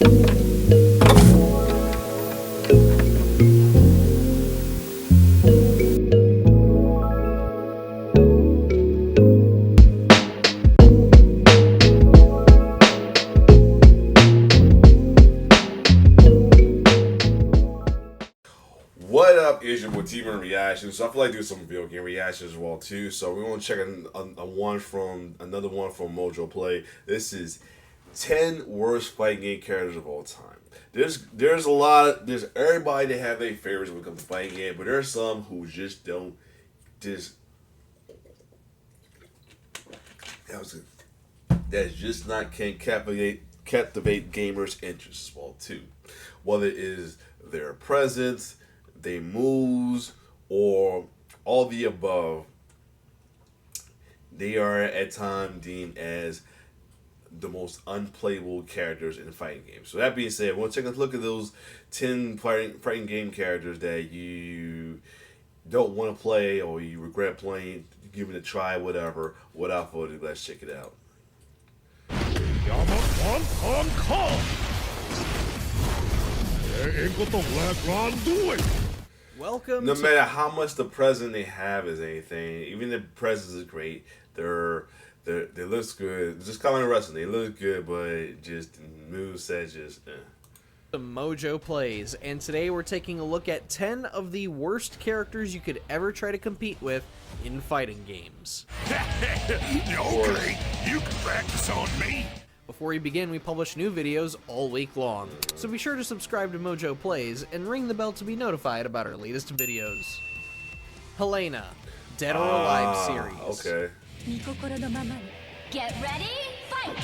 What up, is your boy T-Man Reactions? So I feel like doing some video game reactions as well too. So we want to check a one from another one from Mojo Play. This is 10 worst fighting game characters of all time. There's a lot of there's everybody that have their favorites when it comes to fighting game, but there's some who just don't just that's just not can captivate gamers' interests as well too. Whether it is their presence, they moves, or all the above, they are at times deemed as the most unplayable characters in fighting games. So that being said, we'll take a look at those 10 fighting game characters that you don't want to play or you regret playing, give it a try, whatever. Without further ado, let's check it out. Welcome No to matter how much the present they have is anything, even the presence is great. They looks good. Just calling wrestling, they look good, but just moves set just. Mojo Plays, and today we're taking a look at 10 of the worst characters you could ever try to compete with in fighting games. Okay, you can practice on me. Before we begin, we publish new videos all week long, so be sure to subscribe to Mojo Plays and ring the bell to be notified about our latest videos. Helena, Dead or Alive series. Okay. Get ready, fight!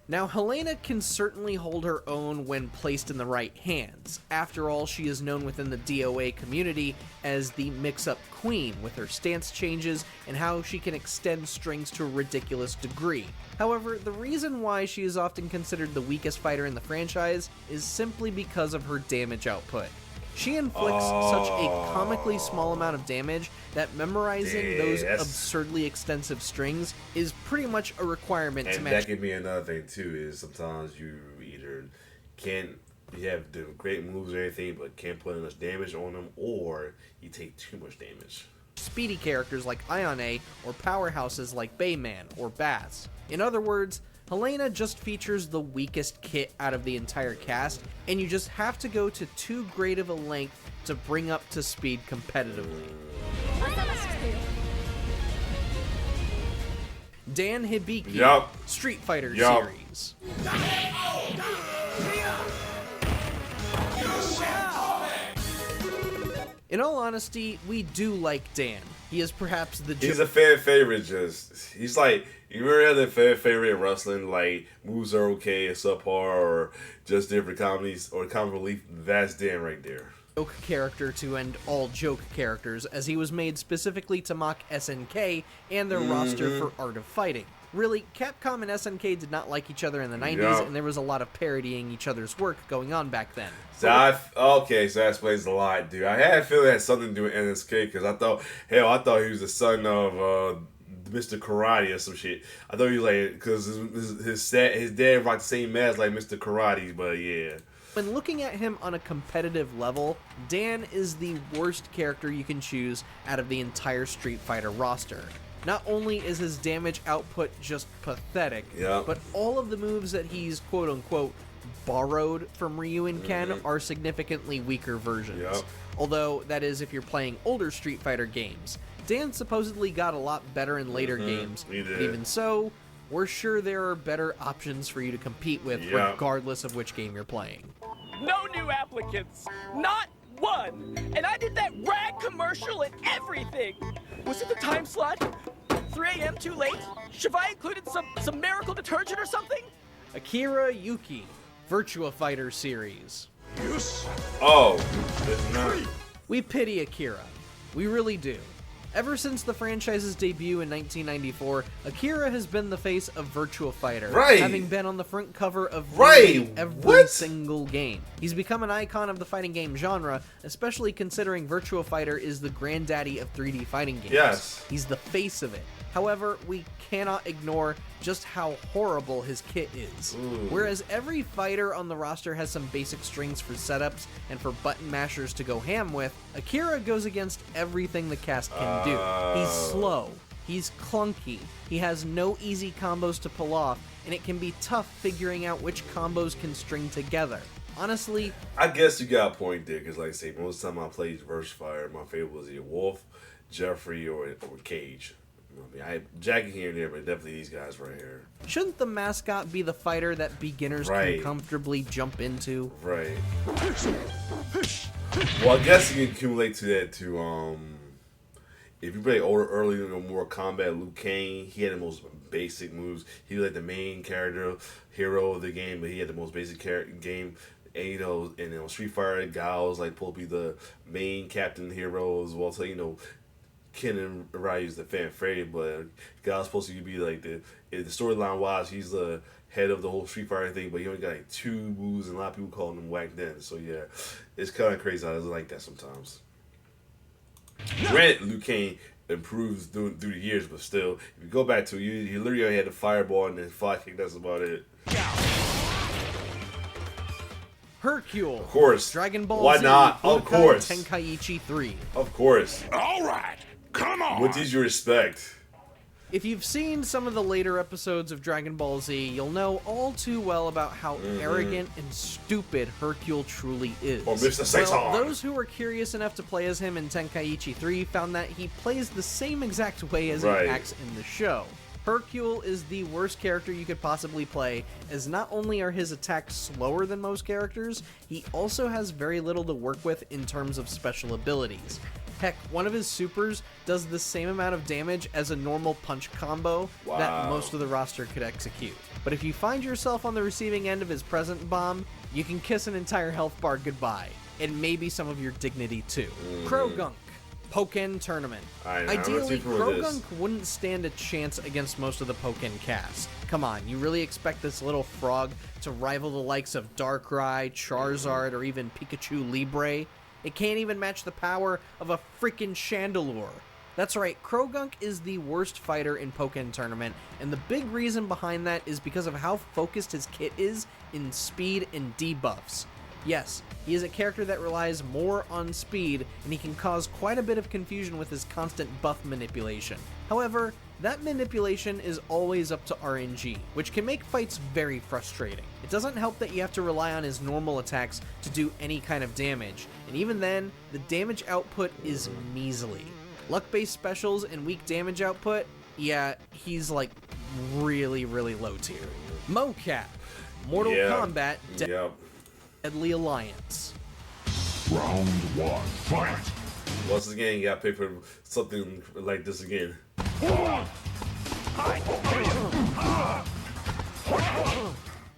Now, Helena can certainly hold her own when placed in the right hands. After all, she is known within the DOA community as the mix-up queen, with her stance changes and how she can extend strings to a ridiculous degree. However, the reason why she is often considered the weakest fighter in the franchise is simply because of her damage output. She inflicts such a comically small amount of damage that memorizing those absurdly extensive strings is pretty much a requirement to And match. that could be another thing too. Is sometimes you either you have the great moves or anything, but can't put enough damage on them, or you take too much damage. Speedy characters like Ayane, or powerhouses like Bayman or Bass. In other words, Helena just features the weakest kit out of the entire cast, and you just have to go to too great of a length to bring up to speed competitively. Dan Hibiki, Yup. Street Fighter Yup. series. In all honesty, we do like Dan. He is perhaps the He's a fan favorite. He's like, you remember the fan favorite in wrestling, like moves are okay or subpar or just different comedies or comic relief. That's Dan right there. Joke character to end all joke characters, as he was made specifically to mock SNK and their roster for Art of Fighting. Really, Capcom and SNK did not like each other in the 90s, Yup. and there was a lot of parodying each other's work going on back then. So so that explains a lot, dude. I had a feeling it had something to do with NSK because I thought he was the son of Mr. Karate or some shit. I thought he was like, because his dad rocked the same mask like Mr. Karate, but yeah. When looking at him on a competitive level, Dan is the worst character you can choose out of the entire Street Fighter roster. Not only is his damage output just pathetic, Yep. but all of the moves that he's quote-unquote borrowed from Ryu and Ken are significantly weaker versions. Yep. Although, that is if you're playing older Street Fighter games. Dan supposedly got a lot better in later games, He did. but even so, we're sure there are better options for you to compete with Yep. regardless of which game you're playing. No new applicants. Not one. And I did that rag commercial and everything. Was it the time slot? 3 a.m. too late? Should I included some miracle detergent or something? Akira Yuki, Virtua Fighter series. Oh, it's not. We pity Akira. We really do. Ever since the franchise's debut in 1994, Akira has been the face of Virtua Fighter, Right. having been on the front cover of Right. nearly every What? single game. He's become an icon of the fighting game genre, especially considering Virtua Fighter is the granddaddy of 3D fighting games. Yes. He's the face of it. However, we cannot ignore just how horrible his kit is. Whereas every fighter on the roster has some basic strings for setups and for button mashers to go ham with, Akira goes against everything the cast can do. He's slow, he's clunky, he has no easy combos to pull off, and it can be tough figuring out which combos can string together. Honestly, I guess you got a point there, because like I say, most of the time I played Versfire, my favorite was either Wolf, Jeffrey, or Cage. I mean, I Jackie here and there, but definitely these guys right here. shouldn't the mascot be the fighter that beginners Right. can comfortably jump into? Right. Well, I guess you can accumulate to that too. If you play older, earlier, more combat, Liu Kang, he had the most basic moves. He was like the main character, hero of the game, but he had the most basic game. And and Street Fighter, Guile was like supposed to be the main captain hero as well. So Ken and Ryu's the fan favorite, but Guile's supposed to be like the storyline wise, he's the head of the whole Street Fighter thing, but he only got like 2 moves, and a lot of people calling him whack then. So yeah, it's kind of crazy. I doesn't like that sometimes. Granted, Liu Kang improves through the years, but still, if you go back to it, you literally only had the fireball and then fly kick. That's about it. Hercule. Of course. Dragon Ball Why Z. not? Of Budokai course. Tenkaichi 3. Of course. All right, come on. What did you respect? If you've seen some of the later episodes of Dragon Ball Z, you'll know all too well about how arrogant and stupid Hercule truly is. Or Mr. Satan. Well, those who were curious enough to play as him in Tenkaichi 3 found that he plays the same exact way as Right. he acts in the show. Hercule is the worst character you could possibly play, as not only are his attacks slower than most characters, he also has very little to work with in terms of special abilities. Heck, one of his supers does the same amount of damage as a normal punch combo that Wow. most of the roster could execute. But if you find yourself on the receiving end of his present bomb, you can kiss an entire health bar goodbye, and maybe some of your dignity too. Krogunk, Pokken Tournament. I'm Ideally, ready for this. Krogunk wouldn't stand a chance against most of the Pokken cast. Come on, you really expect this little frog to rival the likes of Darkrai, Charizard, or even Pikachu Libre? It can't even match the power of a freaking Chandelure. That's right, Krogunk is the worst fighter in Pokken Tournament, and the big reason behind that is because of how focused his kit is in speed and debuffs. Yes, he is a character that relies more on speed, and he can cause quite a bit of confusion with his constant buff manipulation. However, that manipulation is always up to RNG, which can make fights very frustrating. It doesn't help that you have to rely on his normal attacks to do any kind of damage, and even then, the damage output is measly. Luck-based specials and weak damage output, yeah, he's like really, really low tier. Mocap, Mortal Kombat, Yep. Deadly Alliance. Round 1, fight. Once again, you got to pay for something like this again.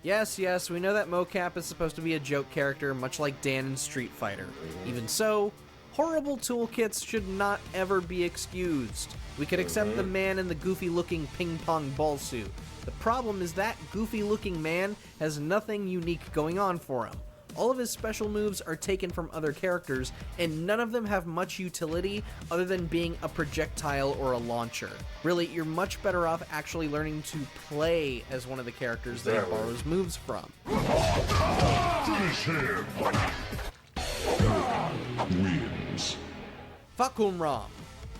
Yes, we know that Mocap is supposed to be a joke character, much like Dan in Street Fighter. Even so, horrible toolkits should not ever be excused. We could accept the man in the goofy-looking ping-pong ball suit. The problem is that goofy-looking man has nothing unique going on for him. All of his special moves are taken from other characters, and none of them have much utility other than being a projectile or a launcher. Really, you're much better off actually learning to play as one of the characters that he Exactly. borrows moves from. Finish him. Wins. Fakunram,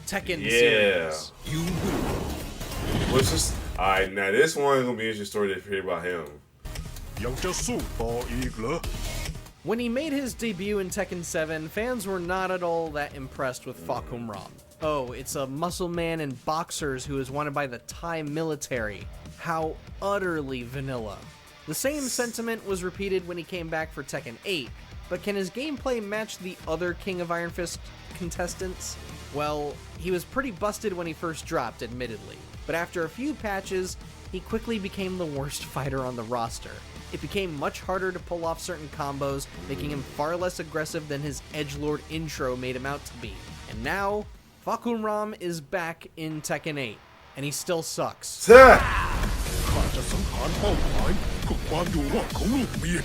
Tekken Yeah. series. What's this? Alright, now this one is going to be an interesting story to hear about him. 有隻蘇博翼啦。 When he made his debut in Tekken 7, fans were not at all that impressed with Fakunram. Oh, it's a muscle man in boxers who is wanted by the Thai military. How utterly vanilla. The same sentiment was repeated when he came back for Tekken 8, but can his gameplay match the other King of Iron Fist contestants? Well, he was pretty busted when he first dropped, admittedly, but after a few patches, he quickly became the worst fighter on the roster. It became much harder to pull off certain combos, making him far less aggressive than his edgelord intro made him out to be. And now, Fakunram is back in Tekken 8, and he still sucks. ข้าจะสังหารเป้าหมายเพื่อความอยู่รอดของลูกเมีย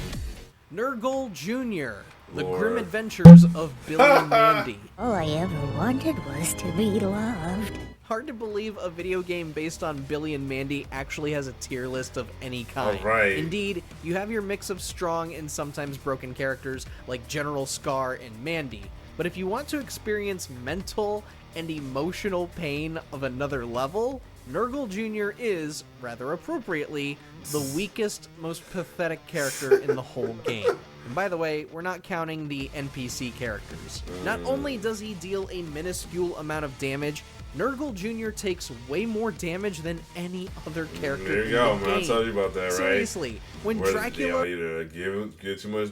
Nurgle Jr., The Lord. Grim Adventures of Billy and Mandy. All I ever wanted was to be loved. Hard to believe a video game based on Billy and Mandy actually has a tier list of any kind. Right. Indeed, you have your mix of strong and sometimes broken characters like General Scar and Mandy. But if you want to experience mental and emotional pain of another level, Nurgle Jr. is, rather appropriately, the weakest, most pathetic character in the whole game. And by the way, we're not counting the NPC characters. Not only does he deal a minuscule amount of damage, Nurgle Jr. takes way more damage than any other character There you in go, the man. I game. told you about that, right? Seriously, when Where Dracula they either give too much,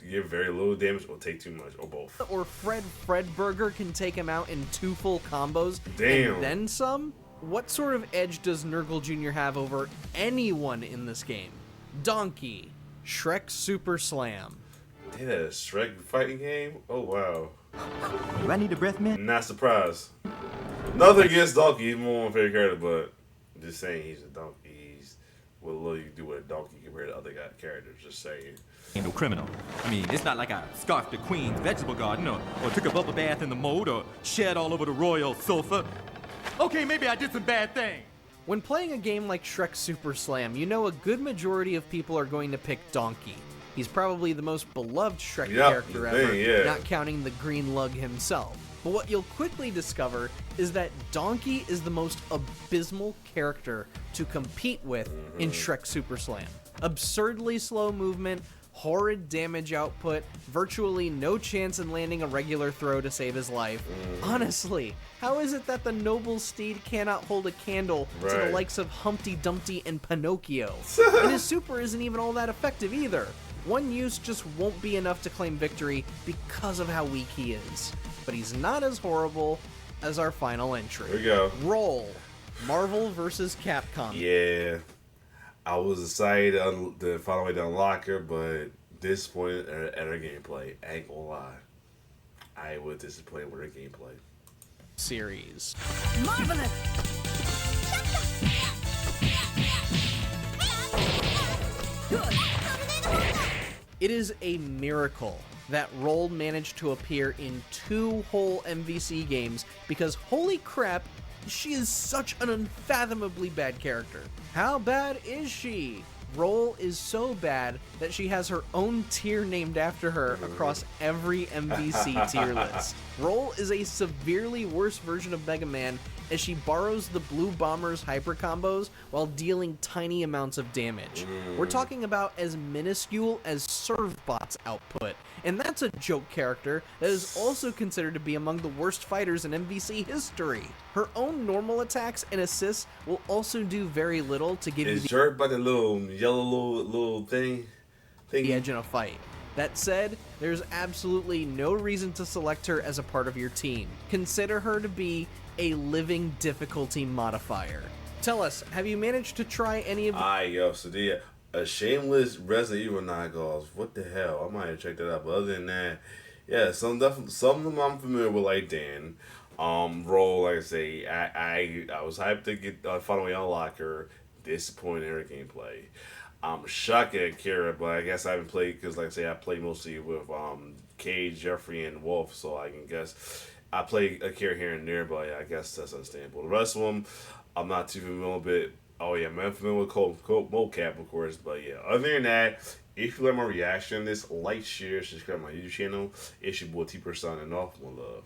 give very little damage, or take too much, or both. or Fredburger can take him out in 2 full combos, Damn. and then some, what sort of edge does Nurgle Jr. have over anyone in this game? Donkey. Shrek Super Slam. They had a Shrek fighting game? Oh, wow. Do I need a breath mint? Not surprised. Nothing against Donkey. He's more my favorite character, but just saying he's a donkey. He's what little you do with a donkey compared to other characters. Just saying. Ain't no criminal. I mean, it's not like I scarfed the queen's vegetable garden or took a bubble bath in the moat or shed all over the royal sofa. Okay, maybe I did some bad things. When playing a game like Shrek Super Slam, you know a good majority of people are going to pick Donkey. He's probably the most beloved Shrek character ever, not counting the green lug himself. But what you'll quickly discover is that Donkey is the most abysmal character to compete with in Shrek Super Slam. Absurdly slow movement, horrid damage output, virtually no chance in landing a regular throw to save his life. Honestly, how is it that the noble steed cannot hold a candle to the likes of Humpty Dumpty and Pinocchio? And his super isn't even all that effective either. One use just won't be enough to claim victory because of how weak he is. But he's not as horrible as our final entry. Here we go. Roll. Marvel vs. Capcom. Yeah. I was excited to find a way to unlock her, but disappointed at her gameplay. I ain't gonna lie. I was disappointed with her gameplay. Series. Marvelous! It is a miracle that Roll managed to appear in 2 whole MVC games because holy crap, she is such an unfathomably bad character. How bad is she? Roll is so bad that she has her own tier named after her across every MVC tier list. Roll is a severely worse version of Mega Man as she borrows the Blue Bomber's hyper combos while dealing tiny amounts of damage. We're talking about as minuscule as Servbot's output, and that's a joke character that is also considered to be among the worst fighters in MVC history. Her own normal attacks and assists will also do very little to give you Is Jerk by the little yellow little thing? the edge in a fight. That said, there's absolutely no reason to select her as a part of your team. Consider her to be a living difficulty modifier. Tell us, have you managed to try any of So a shameless Resident Evil knockoffs. What the hell? I might have checked that out. But other than that, yeah, some of them I'm familiar with, like Dan. Roll, like I say, I was hyped to get finally unlock her. Disappointed in her gameplay. I'm shocked at Kira, but I guess I haven't played because, like I say, I play mostly with Cage, Jeffrey, and Wolf, so I can guess I play Kira here and there, but yeah, I guess that's understandable. The rest of them, I'm not too familiar with. Oh yeah, I'm familiar with mocap, of course, but yeah. Other than that, if you like my reaction to this, like, share, subscribe to my YouTube channel. It's your boy T-Person, and off. One love.